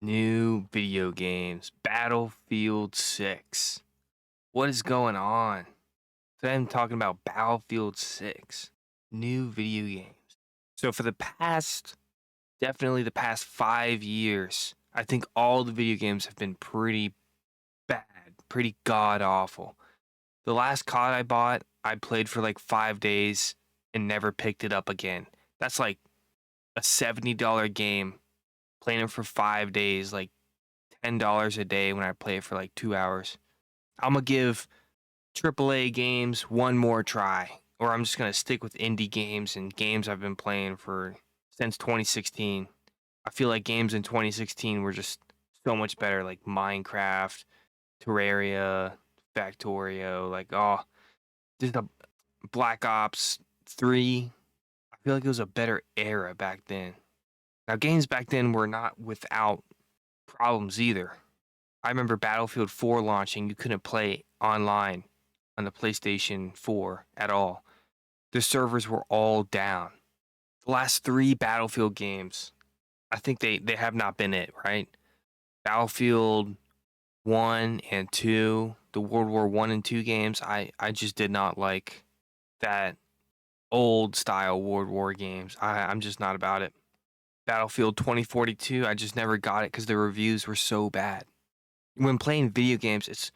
New video games. Battlefield 6. What is going on? Today I'm talking about Battlefield 6. New video games. So for definitely the past 5 years, I think all the video games have been pretty bad, pretty god awful. The last COD I bought, I played for like 5 days and never picked it up again. That's like a $70 game, playing it for 5 days, like $10 a day when I play it for like 2 hours. I'm gonna give AAA games one more try, or I'm just gonna stick with indie games and games I've been playing for since 2016. I feel like games in 2016 were just so much better, like Minecraft, Terraria, Factorio, just a Black Ops 3. I feel like it was a better era back then. Now, games back then were not without problems either. I remember Battlefield 4 launching, you couldn't play online on the PlayStation 4 at all. The servers were all down. The last three Battlefield games, I think they have not been it, right? Battlefield 1 and 2, the World War 1 and 2 games, I just did not like that old style World War games. I'm just not about it. Battlefield 2042, I just never got it because the reviews were so bad. When playing video games, it's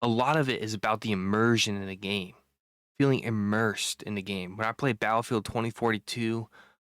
a lot of it is about the immersion in the game, feeling immersed in the game. When I played Battlefield 2042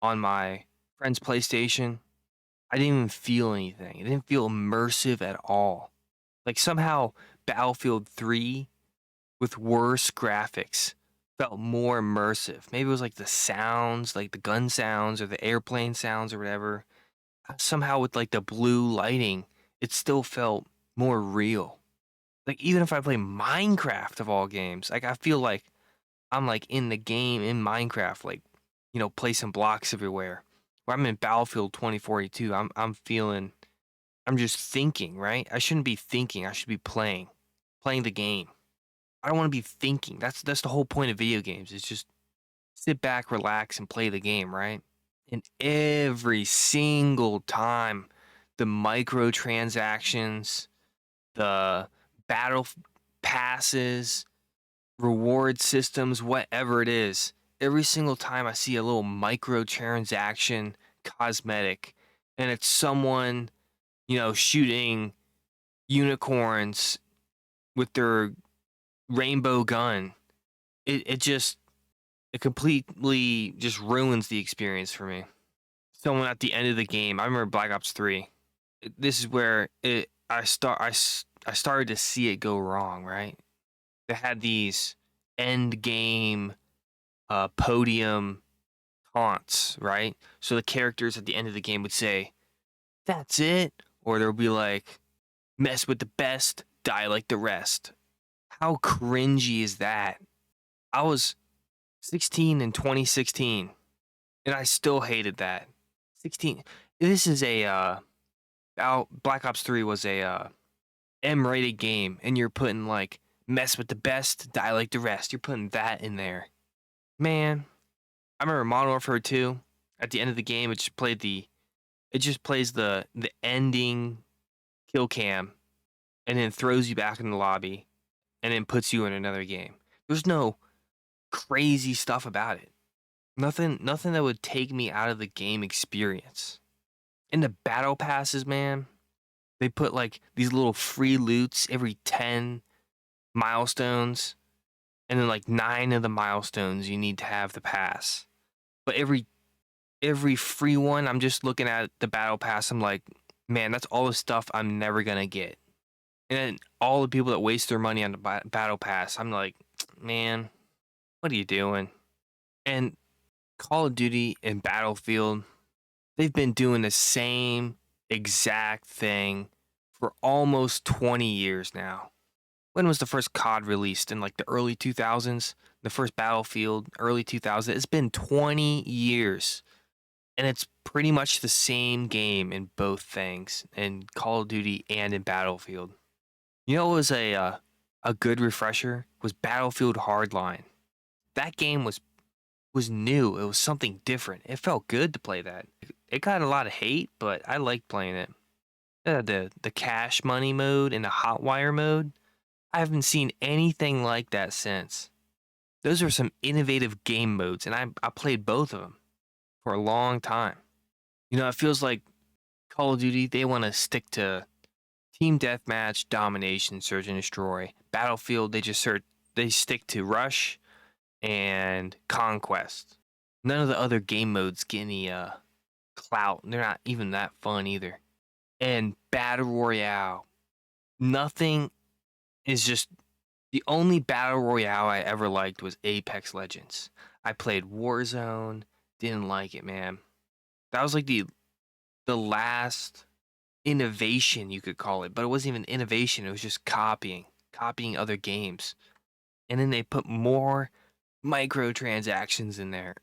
on my friend's PlayStation, I didn't even feel anything. It didn't feel immersive at all. Like somehow Battlefield 3 with worse graphics felt more immersive. Maybe it was like the sounds, like the gun sounds or the airplane sounds or whatever. Somehow with like the blue lighting, it still felt more real. Like even if I play Minecraft of all games, like I feel like I'm like in the game in Minecraft, like placing blocks everywhere. Where I'm in Battlefield 2042, I'm just thinking, right? I shouldn't be thinking. I should be playing the game. I don't want to be thinking. That's the whole point of video games. It's just sit back, relax, and play the game, right? And every single time, the microtransactions, the battle passes, reward systems, whatever it is, every single time I see a little microtransaction cosmetic and it's someone, shooting unicorns with their rainbow gun, it completely just ruins the experience for me. Someone at the end of the game, I remember Black Ops 3. This is where I started to see it go wrong, right? They had these end game podium taunts, right? So the characters at the end of the game would say, "That's it," or they'll be like, "Mess with the best, die like the rest." How cringy is that? I was 16 in 2016, and I still hated that. 16. This is Black Ops 3 was a M-rated game, and you're putting like "mess with the best, die like the rest." You're putting that in there, man. I remember Modern Warfare 2. At the end of the game, it just plays the ending kill cam, and then throws you back in the lobby, and then puts you in another game. There's no crazy stuff about it. Nothing that would take me out of the game experience. And the battle passes, man, they put like these little free loots every 10 milestones, and then like 9 of the milestones you need to have the pass. But every free one, I'm just looking at the battle pass, I'm like, man, that's all the stuff I'm never gonna get. And then all the people that waste their money on the battle pass, I'm like, man, what are you doing? And Call of Duty and Battlefield, they've been doing the same exact thing for almost 20 years now. When was the first COD released? In like the early 2000s? The first Battlefield, early 2000s. It's been 20 years. And it's pretty much the same game in both things, in Call of Duty and in Battlefield. You know what was a good refresher? Was Battlefield Hardline. That game was new. It was something different. It felt good to play that. It got a lot of hate, but I liked playing it. the cash money mode and the hot wire mode. I haven't seen anything like that since. Those are some innovative game modes, and I played both of them for a long time. It feels like Call of Duty, they want to stick to team deathmatch, domination, search and destroy. Battlefield, they stick to rush and conquest. None of the other game modes get any clout. They're not even that fun either. And battle royale, nothing is just the only battle royale I ever liked was Apex Legends. I played Warzone, didn't like it, man. That was like the last innovation you could call it, but it wasn't even innovation. It was just copying other games. And then they put more microtransactions in there.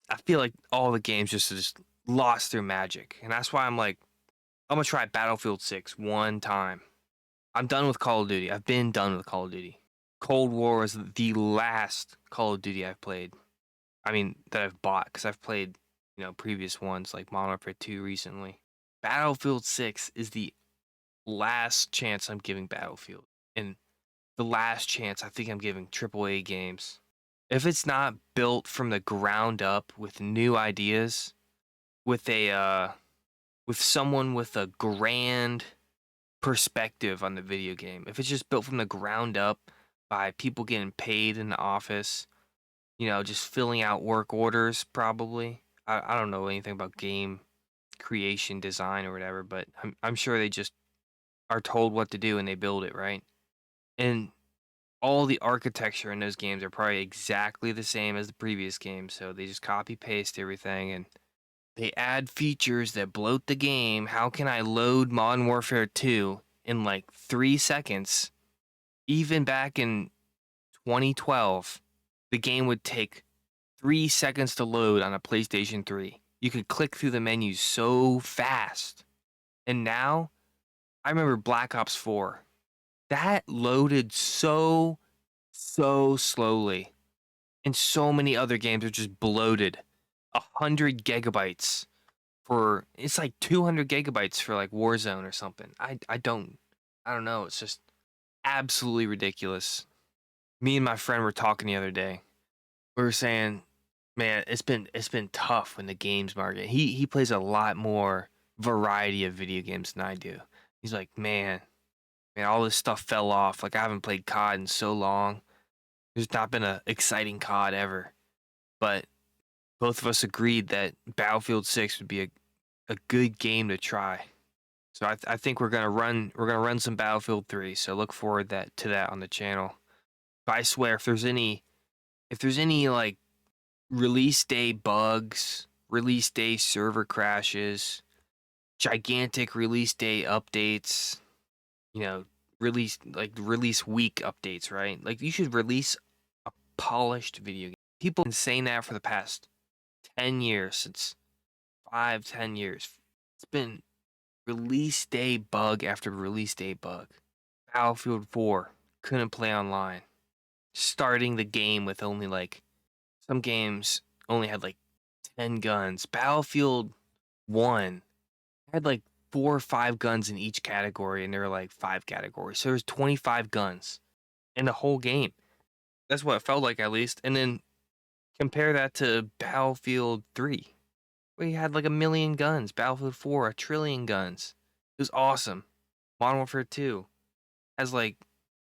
I feel like all the games just lost their magic. And that's why I'm like, I'm gonna try Battlefield 6 one time. I'm done with Call of Duty. I've been done with Call of Duty. Cold War was the last Call of Duty I've played. I mean, that I've bought, because I've played, previous ones like Modern Warfare 2 recently. Battlefield 6 is the last chance I'm giving Battlefield. And the last chance I think I'm giving AAA games. If it's not built from the ground up with new ideas, with with someone with a grand perspective on the video game, if it's just built from the ground up by people getting paid in the office, just filling out work orders, probably. I don't know anything about game creation, design, or whatever, but I'm sure they just are told what to do and they build it, right? And all the architecture in those games are probably exactly the same as the previous game, so they just copy paste everything and they add features that bloat the game. How can I load Modern Warfare 2 in like 3 seconds? Even back in 2012, the game would take 3 seconds to load on a PlayStation 3. You could click through the menus so fast. And now, I remember Black Ops 4. That loaded so slowly. And so many other games are just bloated. 100 gigabytes for, it's like 200 gigabytes for like Warzone or something. I don't know. It's just absolutely ridiculous. Me and my friend were talking the other day. We were saying, man, it's been tough in the games market. He plays a lot more variety of video games than I do. He's like, man, all this stuff fell off. Like, I haven't played COD in so long. There's not been an exciting COD ever. But both of us agreed that Battlefield 6 would be a good game to try. So I think we're gonna run some Battlefield 3. So look forward to that on the channel. But I swear, if there's any like release day bugs, release day server crashes, gigantic release day updates, release week updates, right? Like, you should release a polished video game. People have been saying that for the past 10 years, since 5, 10 years. It's been release day bug after release day bug. Battlefield 4 couldn't play online. Starting the game with only like, some games only had like 10 guns. Battlefield 1 had like 4 or 5 guns in each category, and there were like 5 categories. So there's 25 guns in the whole game. That's what it felt like, at least. And then compare that to Battlefield 3, where you had like 1,000,000 guns. Battlefield 4, 1,000,000,000 guns. It was awesome. Modern Warfare 2 has like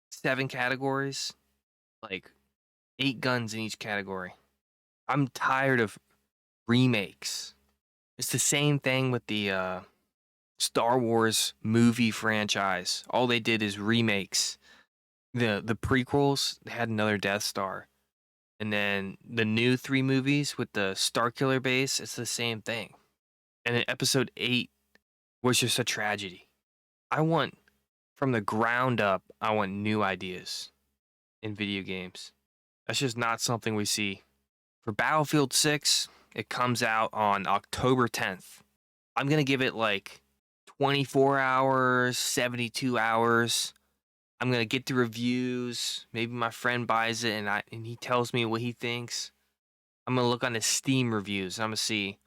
7 categories, like 8 guns in each category. I'm tired of remakes. It's the same thing with the Star Wars movie franchise. All they did is remakes. The prequels, they had another Death Star. And then the new 3 movies with the Starkiller base, it's the same thing. And then episode 8 was just a tragedy. I want, from the ground up, I want new ideas in video games. That's just not something we see. For Battlefield 6, it comes out on October 10th. I'm going to give it like 24 hours, 72 hours. I'm going to get the reviews. Maybe my friend buys it and he tells me what he thinks. I'm going to look on his Steam reviews. I'm going to see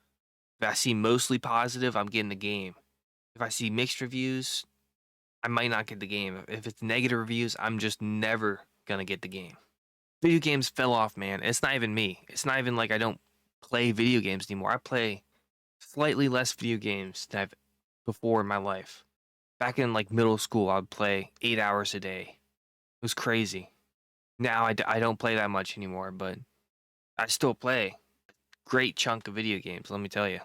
if I see mostly positive, I'm getting the game. If I see mixed reviews, I might not get the game. If it's negative reviews, I'm just never gonna get the game. Video games fell off, man. It's not even me. It's not even like I don't play video games anymore. I play slightly less video games than I've before in my life. Back in like middle school, I'd play 8 hours a day. It was crazy. Now I don't play that much anymore, but I still play great chunk of video games, let me tell you.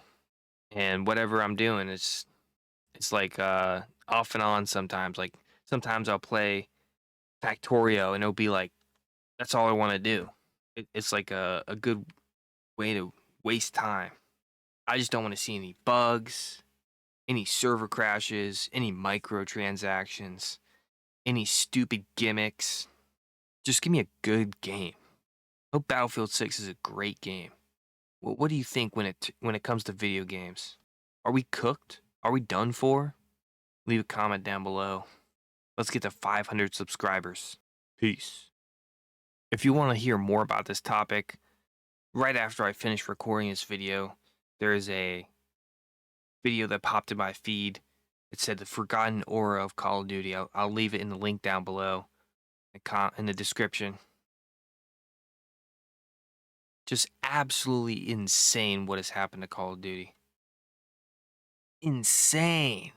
And whatever I'm doing, it's like off and on sometimes. Like sometimes I'll play Factorio and it'll be like that's all I want to do. It's like a good way to waste time. I just don't want to see any bugs, any server crashes, any microtransactions, any stupid gimmicks. Just give me a good game. I hope Battlefield 6 is a great game. What do you think when it comes to video games? Are we cooked? Are we done for? Leave a comment down below. Let's get to 500 subscribers. Peace. If you want to hear more about this topic, right after I finish recording this video, there is a video that popped in my feed. It said the forgotten aura of Call of Duty. I'll leave it in the link down below in the description. Just absolutely insane what has happened to Call of Duty. Insane.